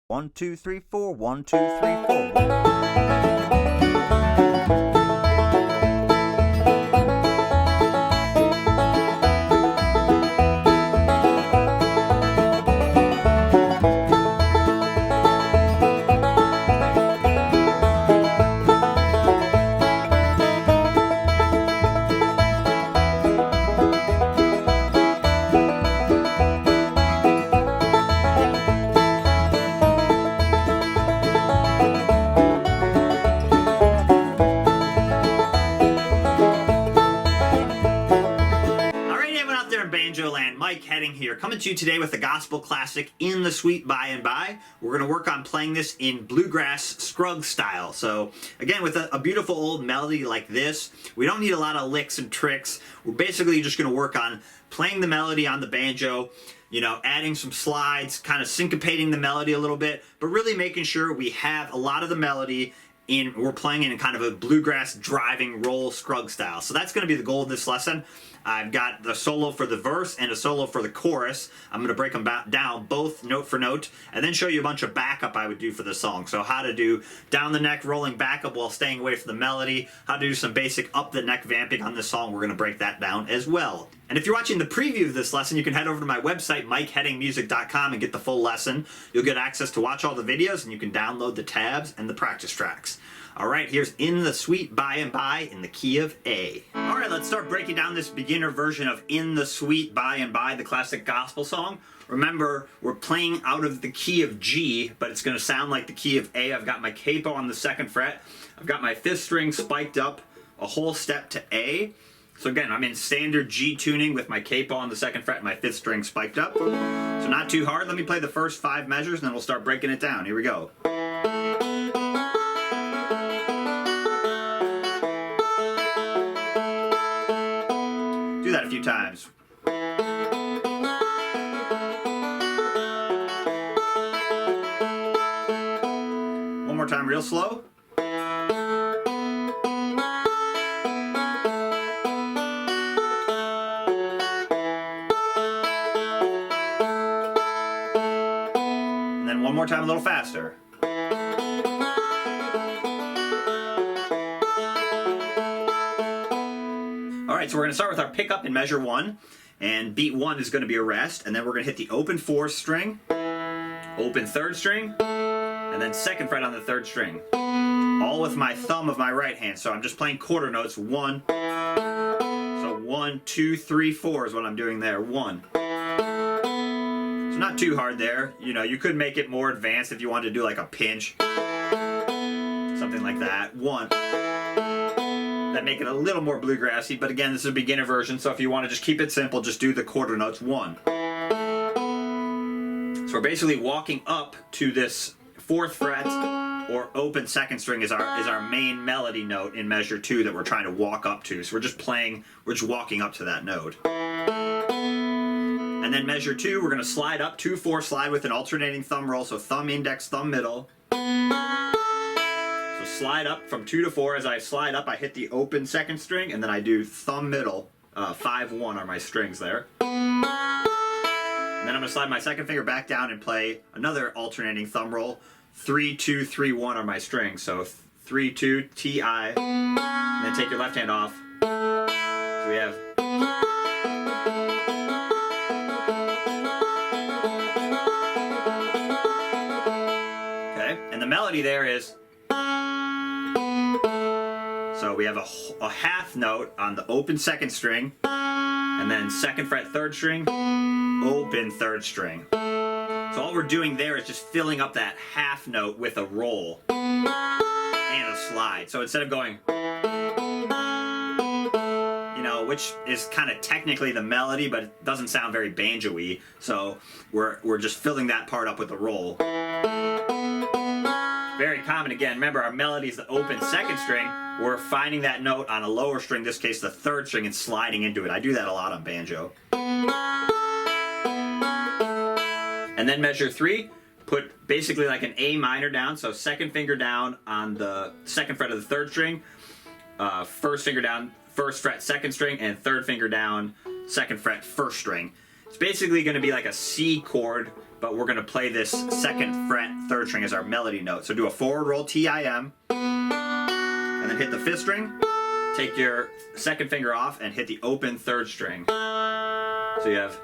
1, 2, 3, 4, 1, 2, 3, 4. Banjo Land, Mike Heading here, coming to you today with the gospel classic In the Sweet By and By. We're going to work on playing this in bluegrass scrug style. So again, with a beautiful old melody like this, we don't need a lot of licks and tricks. We're basically just going to work on playing the melody on the banjo, you know, adding some slides, kind of syncopating the melody a little bit, but really making sure we have a lot of the melody we're playing in kind of a bluegrass driving roll scrug style. So that's going to be the goal of this lesson. I've got the solo for the verse and a solo for the chorus. I'm going to break them down both note for note and then show you a bunch of backup I would do for the song. So how to do down the neck rolling backup while staying away from the melody, how to do some basic up the neck vamping on this song. We're going to break that down as well. And if you're watching the preview of this lesson, you can head over to my website, MikeHeadingMusic.com, and get the full lesson. You'll get access to watch all the videos, and you can download the tabs and the practice tracks. All right, here's In the Sweet By and By in the key of A. All right, let's start breaking down this beginner version of In the Sweet By and By, the classic gospel song. Remember, we're playing out of the key of G, but it's going to sound like the key of A. I've got my capo on the 2nd fret. I've got my 5th string spiked up a whole step to A. So again, I'm in standard G tuning with my capo on the 2nd fret and my 5th string spiked up. So not too hard. Let me play the first 5 measures and then we'll start breaking it down. Here we go. Do that a few times. One more time real slow. And then one more time a little faster. Alright, so we're going to start with our pickup in measure 1, and beat 1 is going to be a rest, and then we're going to hit the open 4th string, open 3rd string, and then 2nd fret on the 3rd string. All with my thumb of my right hand, so I'm just playing quarter notes, 1, so 1, 2, 3, 4 is what I'm doing there, 1. So not too hard there, you know, you could make it more advanced if you wanted to do like a pinch, something like that, 1. That make it a little more bluegrassy, but again, this is a beginner version, so if you want to just keep it simple, just do the quarter notes, 1. So we're basically walking up to this 4th fret or open 2nd string is our main melody note in measure 2 that we're trying to walk up to. So we're just walking up to that note. And then measure 2, we're going to slide up 2-4 slide with an alternating thumb roll, so thumb index, thumb middle. Slide up from 2 to 4. As I slide up, I hit the open 2nd string, and then I do thumb middle. 5-1 are my strings there. And then I'm going to slide my 2nd finger back down and play another alternating thumb roll. 3-2, 3-1 are my strings. So 3-2, T-I, and then take your left hand off. So we have. Okay, and the melody there is. So we have a half note on the open 2nd string, and then 2nd fret 3rd string, open 3rd string. So all we're doing there is just filling up that half note with a roll and a slide. So instead of going, you know, which is kind of technically the melody, but it doesn't sound very banjo-y, so we're just filling that part up with a roll. Very common. Again, remember our melody is the open 2nd string. We're finding that note on a lower string, in this case the 3rd string, and sliding into it. I do that a lot on banjo. And then measure 3, put basically like an A minor down, so 2nd finger down on the 2nd fret of the 3rd string, 1st finger down 1st fret 2nd string, and 3rd finger down 2nd fret 1st string. It's basically going to be like a C chord, but we're going to play this 2nd fret 3rd string as our melody note. So do a forward roll T-I-M, and then hit the 5th string, take your 2nd finger off, and hit the open 3rd string. So you have,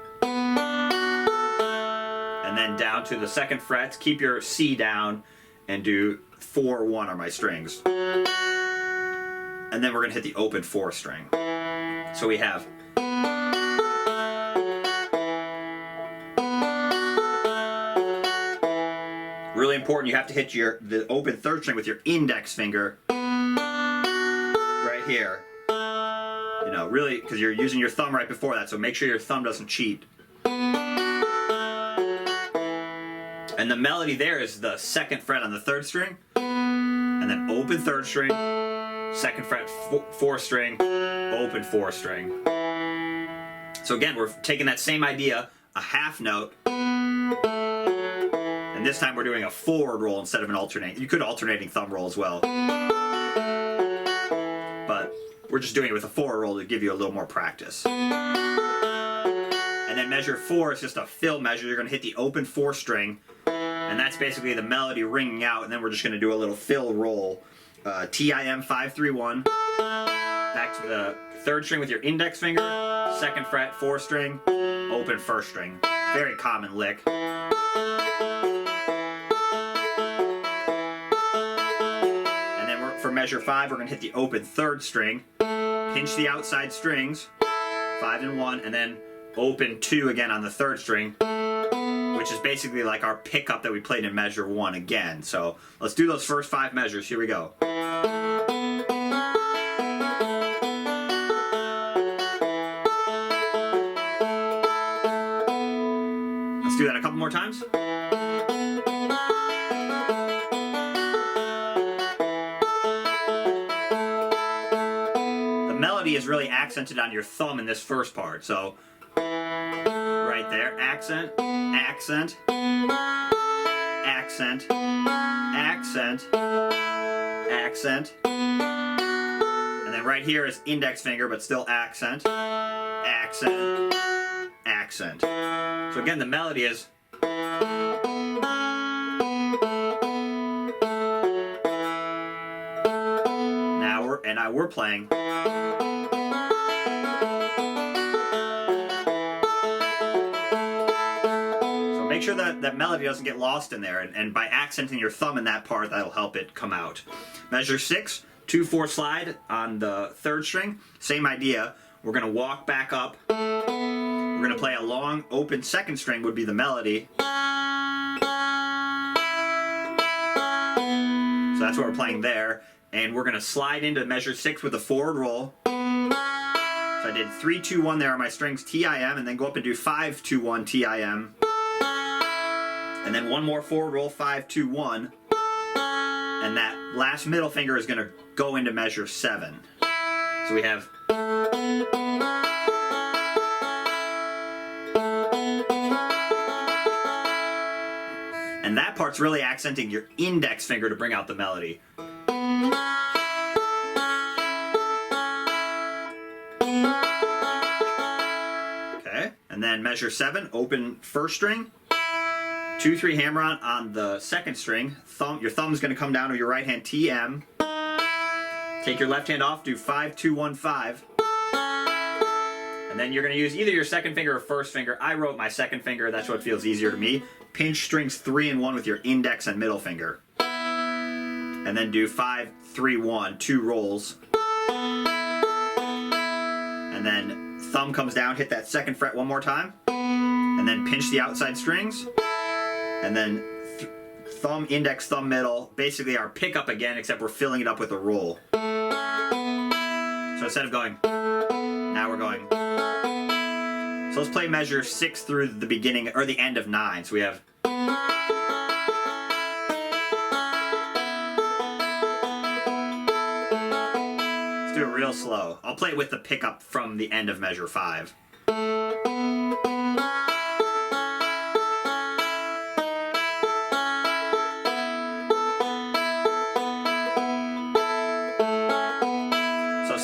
and then down to the 2nd fret, keep your C down, and do 4-1 are my strings. And then we're going to hit the open 4th string. So we have, really important, you have to hit the open 3rd string with your index finger right here. You know, really, because you're using your thumb right before that, so make sure your thumb doesn't cheat. And the melody there is the 2nd fret on the 3rd string, and then open 3rd string, 2nd fret 4th string, open 4th string. So again, we're taking that same idea, a half note, and this time we're doing a forward roll instead of an alternate. You could alternating thumb roll as well, but we're just doing it with a forward roll to give you a little more practice. And then measure 4 is just a fill measure. You're going to hit the open 4th string, and that's basically the melody ringing out, and then we're just going to do a little fill roll. T-I-M 5-3-1, back to the 3rd string with your index finger, 2nd fret 4th string, open 1st string. Very common lick. And then for measure 5, we're going to hit the open 3rd string, pinch the outside strings, 5 and 1, and then open 2 again on the 3rd string, which is basically like our pickup that we played in measure 1 again. So let's do those first 5 measures. Here we go. Let's do that a couple more times. The melody is really accented on your thumb in this first part. So right there, accent, accent, accent, accent, accent, and then right here is index finger, but still accent, accent, accent. So again, the melody is, now we're playing. Make sure that melody doesn't get lost in there, and by accenting your thumb in that part, that'll help it come out. Measure 6, 2-4 slide on the 3rd string. Same idea. We're going to walk back up. We're going to play a long open 2nd string would be the melody. So that's what we're playing there. And we're going to slide into measure 6 with a forward roll. So I did 3-2-1 there on my strings, T-I-M, and then go up and do 5-2-1 T-I-M. And then one more forward roll, 5-2-1, and that last middle finger is going to go into measure 7. So we have, and that part's really accenting your index finger to bring out the melody. Okay, and then measure 7, open 1st string. 2-3 hammer on the 2nd string. Your thumb is going to come down to your right hand, T-M. Take your left hand off, do 5-2-1-5. And then you're going to use either your 2nd finger or 1st finger. I wrote my 2nd finger, that's what feels easier to me. Pinch strings 3 and 1 with your index and middle finger. And then do 5-3-1, 2 rolls. And then thumb comes down, hit that 2nd fret one more time. And then pinch the outside strings. And then thumb, index, thumb, middle, basically our pickup again, except we're filling it up with a roll. So instead of going, now we're going. So let's play measure 6 through the beginning, or the end of 9. So we have, let's do it real slow. I'll play it with the pickup from the end of measure 5.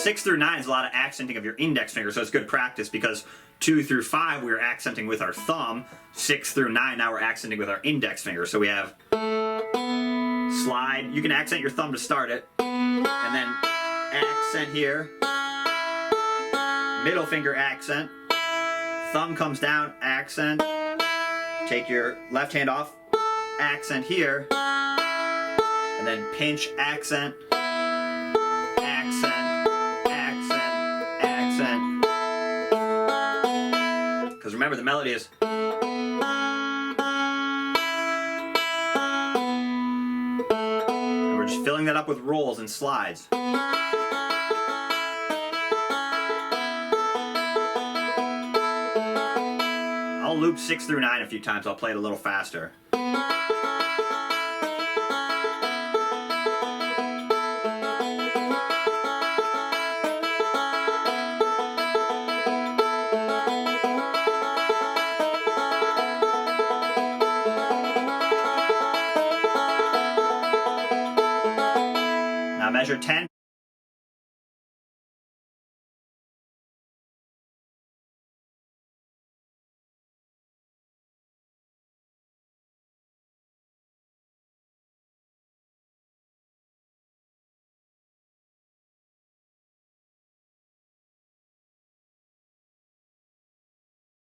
6 through 9 is a lot of accenting of your index finger, so it's good practice because 2 through 5 we were accenting with our thumb. 6 through 9 now we're accenting with our index finger. So we have slide. You can accent your thumb to start it, and then accent here. Middle finger accent. Thumb comes down, accent. Take your left hand off, accent here, and then pinch, accent, accent, accent, accent. Because remember, the melody is. And we're just filling that up with rolls and slides. I'll loop 6 through 9 a few times. I'll play it a little faster. Now measure 10.